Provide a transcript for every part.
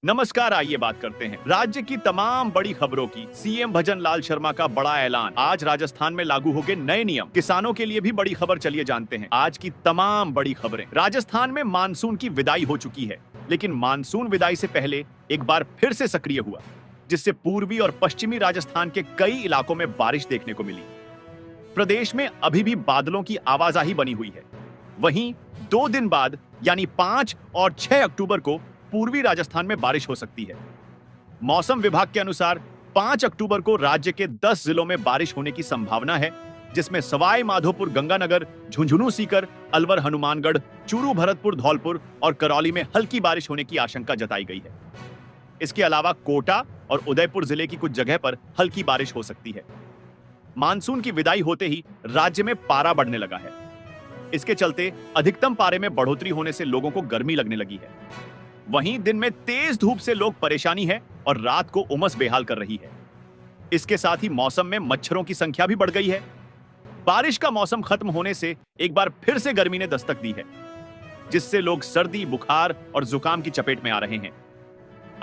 नमस्कार, आइए बात करते हैं राज्य की तमाम बड़ी खबरों की। सीएम भजन लाल शर्मा का बड़ा ऐलान। आज राजस्थान में लागू होंगे नए नियम। किसानों के लिए भी बड़ी खबर, चलिए जानते हैं आज की तमाम बड़ी खबरें। राजस्थान में मानसून की विदाई हो चुकी है, लेकिन मानसून विदाई से पहले एक बार फिर से सक्रिय हुआ, जिससे पूर्वी और पश्चिमी राजस्थान के कई इलाकों में बारिश देखने को मिली। प्रदेश में अभी भी बादलों की आवाजाही बनी हुई है। वहीं 2 दिन बाद यानी 5 और 6 अक्टूबर को पूर्वी राजस्थान में बारिश हो सकती है। मौसम विभाग के अनुसार 5 अक्टूबर को राज्य के 10 जिलों में बारिश होने की संभावना है, जिसमें सवाई माधोपुर, गंगानगर, झुंझुनू, सीकर, अलवर, हनुमानगढ़, चूरू, भरतपुर, धौलपुर और करौली में हल्की बारिश होने की आशंका जताई गई है। इसके अलावा कोटा और उदयपुर जिले की कुछ जगह पर हल्की बारिश हो सकती है। मानसून की विदाई होते ही राज्य में पारा बढ़ने लगा है। इसके चलते अधिकतम पारे में बढ़ोतरी होने से लोगों को गर्मी लगने लगी है। वहीं दिन में तेज धूप से लोग परेशानी है और रात को उमस बेहाल कर रही है। इसके साथ ही मौसम में मच्छरों की संख्या भी बढ़ गई है। बारिश का मौसम खत्म होने से एक बार फिर से गर्मी ने दस्तक दी है, जिससे लोग सर्दी, बुखार और जुकाम की चपेट में आ रहे हैं।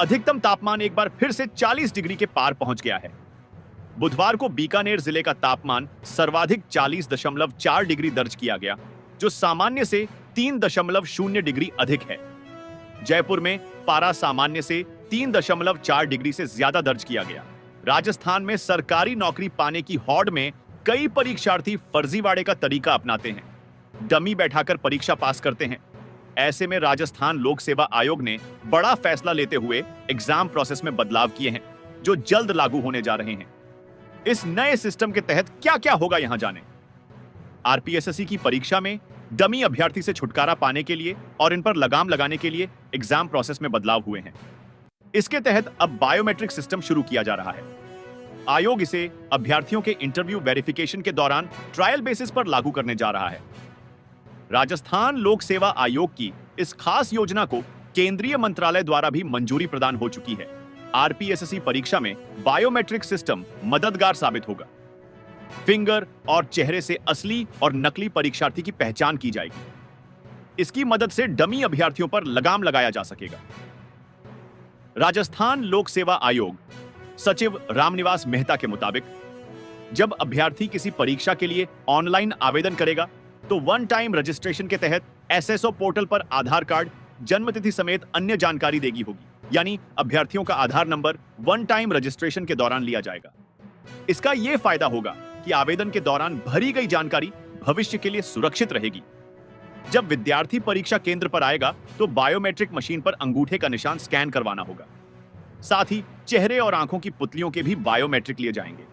अधिकतम तापमान एक बार फिर से 40 डिग्री के पार पहुंच गया है। बुधवार को बीकानेर जिले का तापमान सर्वाधिक 40.4 डिग्री दर्ज किया गया, जो सामान्य से 3.0 डिग्री अधिक है। जयपुर में पारा सामान्य से 3.4 डिग्री से ज्यादा दर्ज किया गया। राजस्थान में सरकारी नौकरी पाने की हौड़ में कई परीक्षार्थी फर्जीवाड़े का तरीका अपनाते हैं, डमी बैठाकर परीक्षा पास करते हैं। ऐसे में राजस्थान लोक सेवा आयोग ने बड़ा फैसला लेते हुए एग्जाम प्रोसेस में बदलाव किए हैं, जो जल्द लागू होने जा रहे हैं। इस नए सिस्टम के तहत क्या क्या होगा, यहां जानें। आरपीएसएससी की परीक्षा में डमी अभ्यर्थी से छुटकारा पाने के लिए और इन पर लगाम लगाने के लिए एग्जाम प्रोसेस में बदलाव हुए हैं। इसके तहत अब बायोमेट्रिक सिस्टम शुरू किया जा रहा है। आयोग इसे अभ्यर्थियों के इंटरव्यू वेरिफिकेशन के दौरान ट्रायल बेसिस पर लागू करने जा रहा है। राजस्थान लोक सेवा आयोग की इस खास योजना को केंद्रीय मंत्रालय द्वारा भी मंजूरी प्रदान हो चुकी है। आरपीएसएससी परीक्षा में बायोमेट्रिक सिस्टम मददगार साबित होगा। फिंगर और चेहरे से असली और नकली परीक्षार्थी की पहचान की जाएगी। इसकी मदद से डमी अभ्यर्थियों पर लगाम लगाया जा सकेगा। राजस्थान लोक सेवा आयोग सचिव रामनिवास मेहता के मुताबिक, जब अभ्यर्थी किसी परीक्षा के लिए ऑनलाइन आवेदन करेगा तो वन टाइम रजिस्ट्रेशन के तहत एसएसओ पोर्टल पर आधार कार्ड, जन्मतिथि समेत अन्य जानकारी देगी होगी। यानी अभ्यर्थियों का आधार नंबर वन टाइम रजिस्ट्रेशन के दौरान लिया जाएगा। इसका यह फायदा होगा कि आवेदन के दौरान भरी गई जानकारी भविष्य के लिए सुरक्षित रहेगी। जब विद्यार्थी परीक्षा केंद्र पर आएगा तो बायोमेट्रिक मशीन पर अंगूठे का निशान स्कैन करवाना होगा। साथ ही चेहरे और आंखों की पुतलियों के भी बायोमेट्रिक लिए जाएंगे।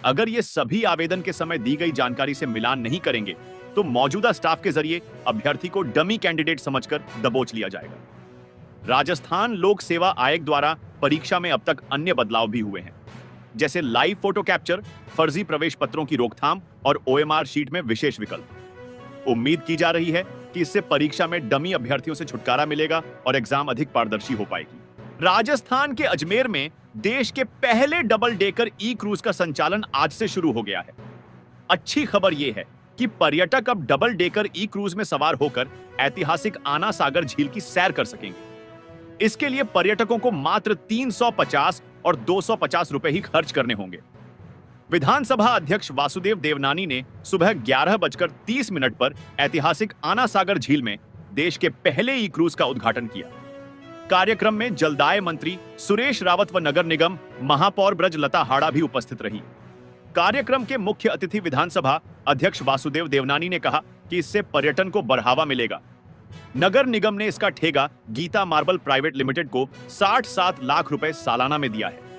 अगर ये सभी आवेदन के समय दी गई जानकारी से मिलान नहीं करेंगे तो मौजूदा स्टाफ के जरिए अभ्यर्थी को डमी कैंडिडेट समझकर दबोच लिया जाएगा। राजस्थान लोक सेवा आयोग द्वारा परीक्षा में अब तक अन्य बदलाव भी हुए हैं, जैसे लाइव फोटो कैप्चर, फर्जी प्रवेश पत्रों की रोकथाम और ओएमआर शीट में विशेष विकल्प। उम्मीद की जा रही है कि इससे परीक्षा में डमी अभ्यर्थियों से छुटकारा मिलेगा और एग्जाम अधिक पारदर्शी हो पाएगी। राजस्थान के अजमेर में देश के पहले डबल डेकर ई क्रूज का संचालन आज से शुरू हो गया है। अच्छी खबर यह है कि पर्यटक अब डबल डेकर ई क्रूज में सवार होकर ऐतिहासिक आना सागर झील की सैर कर सकेंगे। इसके लिए पर्यटकों को मात्र 350 और 250 रुपए ही खर्च करने होंगे। विधानसभा अध्यक्ष वासुदेव देवनानी ने सुबह 11:30 पर ऐतिहासिक आना सागर झील में देश के पहले ई क्रूज का उद्घाटन किया। कार्यक्रम में जलदाय मंत्री सुरेश रावत व नगर निगम महापौर ब्रज लता हाड़ा भी उपस्थित रही। कार्यक्रम के मुख्य अतिथि विधानसभा अध्यक्ष वासुदेव देवनानी ने कहा कि इससे पर्यटन को बढ़ावा मिलेगा। नगर निगम ने इसका ठेका गीता मार्बल प्राइवेट लिमिटेड को 67 लाख रुपए सालाना में दिया है।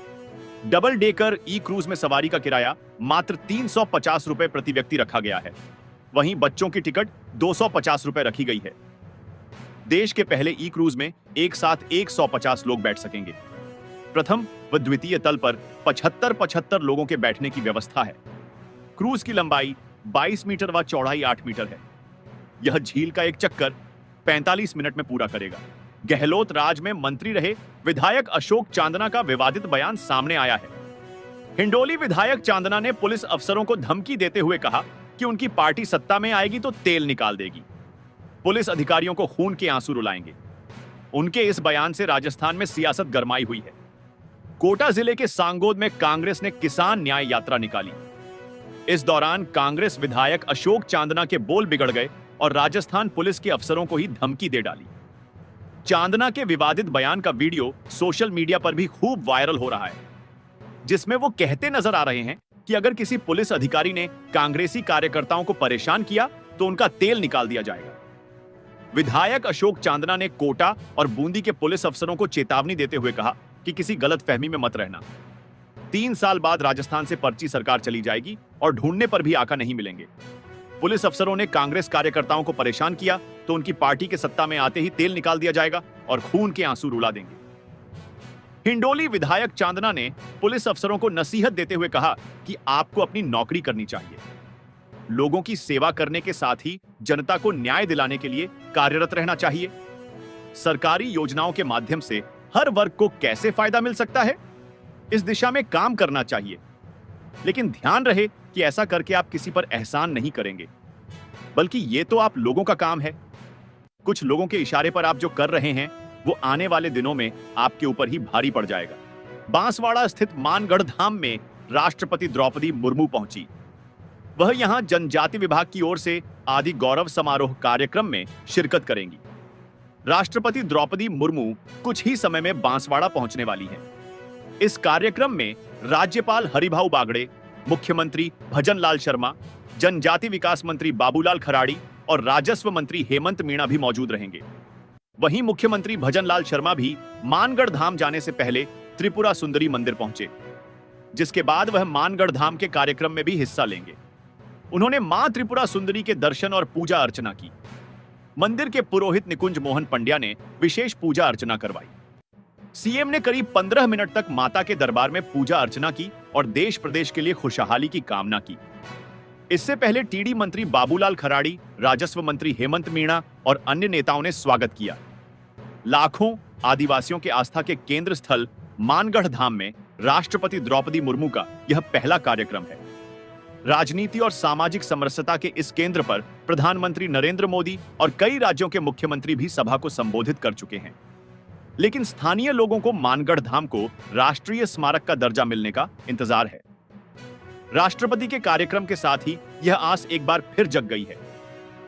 डबल डेकर ई क्रूज में सवारी का किराया मात्र 350 रुपए प्रति व्यक्ति रखा गया है। वहीं बच्चों की टिकट 250 रुपए रखी गई है। देश के पहले ई क्रूज में एक साथ 150 लोग बैठ सकेंगे। प्रथम व द्वितीय तल पर 75-75 लोगों के बैठने की व्यवस्था है। क्रूज की लंबाई 22 मीटर व चौड़ाई 8 मीटर है। यह झील का एक चक्कर 45 मिनट में पूरा करेगा। गहलोत राज में मंत्री रहे विधायक अशोक चांदना का विवादित बयान सामने आया है। हिंडोली विधायक चांदना ने पुलिस अफसरों को धमकी देते हुए कहा कि उनकी पार्टी सत्ता में आएगी तो तेल निकाल देगी। पुलिस अधिकारियों को खून के आंसू रुलाएंगे। उनके इस बयान से राजस्थान में सियासत गरमाई हुई है। कोटा जिले के सांगोद में कांग्रेस ने किसान न्याय यात्रा निकाली। इस दौरान कांग्रेस विधायक अशोक चांदना के बोल बिगड़ गए और राजस्थान पुलिस के अफसरों को ही धमकी दे डाली। चांदना के विवादित बयान का वीडियो सोशल मीडिया पर भी खूब वायरल हो रहा है, जिसमें वो कहते नजर आ रहे हैं कि अगर किसी पुलिस अधिकारी ने कांग्रेसी कार्यकर्ताओं को परेशान किया तो उनका तेल निकाल दिया जाएगा। विधायक अशोक चांदना ने कोटा और बूंदी के पुलिस अफसरों को चेतावनी देते हुए कहा कि किसी गलतफहमी में मत रहना। 3 साल बाद राजस्थान से पर्ची सरकार चली जाएगी और ढूंढने पर भी आका नहीं मिलेंगे। पुलिस अफसरों ने कांग्रेस कार्यकर्ताओं को परेशान किया तो उनकी पार्टी के सत्ता में आते ही तेल निकाल दिया जाएगा और खून के आंसू रुला देंगे। हिंडोली विधायक चांदना ने पुलिस अफसरों को नसीहत देते हुए कहा कि आपको अपनी नौकरी करनी चाहिए। लोगों की सेवा करने के साथ ही जनता को न्याय दिलाने के लिए कार्यरत रहना चाहिए। सरकारी योजनाओं के माध्यम से हर वर्ग को कैसे फायदा मिल सकता है, इस दिशा में काम करना चाहिए। लेकिन ध्यान रहे कि ऐसा करके आप किसी पर एहसान नहीं करेंगे, बल्कि ये तो आप लोगों का काम है। कुछ लोगों के इशारे पर आप जो कर रहे हैं वो आने वाले दिनों में आपके ऊपर ही भारी पड़ जाएगा। बांसवाड़ा स्थित मानगढ़ धाम में राष्ट्रपति द्रौपदी मुर्मू पहुंची। वह यहां जनजाति विभाग की ओर से आदि गौरव समारोह कार्यक्रम में शिरकत करेंगी। राष्ट्रपति द्रौपदी मुर्मू कुछ ही समय में बांसवाड़ा पहुंचने वाली हैं। इस कार्यक्रम में राज्यपाल हरिभाऊ बागड़े, मुख्यमंत्री भजनलाल शर्मा, जनजाति विकास मंत्री बाबूलाल खराड़ी और राजस्व मंत्री हेमंत मीणा भी मौजूद रहेंगे। वहीं मुख्यमंत्री भजनलाल शर्मा भी मानगढ़ धाम जाने से पहले त्रिपुरा सुंदरी मंदिर पहुंचे, जिसके बाद वह मानगढ़ धाम के कार्यक्रम में भी हिस्सा लेंगे। उन्होंने मां त्रिपुरा सुंदरी के दर्शन और पूजा अर्चना की। मंदिर के पुरोहित निकुंज मोहन पंड्या ने विशेष पूजा अर्चना करवाई। सीएम ने करीब 15 मिनट तक माता के दरबार में पूजा अर्चना की और देश प्रदेश के लिए खुशहाली की कामना की। इससे पहले टीडी मंत्री बाबूलाल खराड़ी, राजस्व मंत्री हेमंत मीणा और अन्य नेताओं ने स्वागत किया। लाखों आदिवासियों के आस्था के केंद्र स्थल मानगढ़ धाम में राष्ट्रपति द्रौपदी मुर्मू का यह पहला कार्यक्रम है। राजनीति और सामाजिक समरसता के इस केंद्र पर प्रधानमंत्री नरेंद्र मोदी और कई राज्यों के मुख्यमंत्री भी सभा को संबोधित कर चुके हैं। लेकिन स्थानीय लोगों को मानगढ़ धाम को राष्ट्रीय स्मारक का दर्जा मिलने का इंतजार है। राष्ट्रपति के कार्यक्रम के साथ ही यह आस एक बार फिर जग गई है,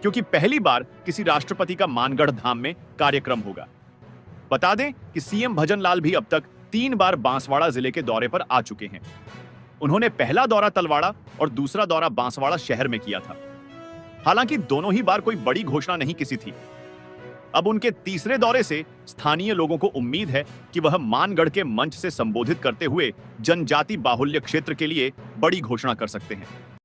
क्योंकि पहली बार किसी राष्ट्रपति का मानगढ़ धाम में कार्यक्रम होगा। बता दें कि सीएम भजनलाल भी अब तक 3 बार बांसवाड़ा जिले के दौरे पर आ चुके हैं। उन्होंने पहला दौरा तलवाड़ा और दूसरा दौरा बांसवाड़ा शहर में किया था। हालांकि दोनों ही बार कोई बड़ी घोषणा नहीं किसी थी। अब उनके तीसरे दौरे से स्थानीय लोगों को उम्मीद है कि वह मानगढ़ के मंच से संबोधित करते हुए जनजाति बाहुल्य क्षेत्र के लिए बड़ी घोषणा कर सकते हैं।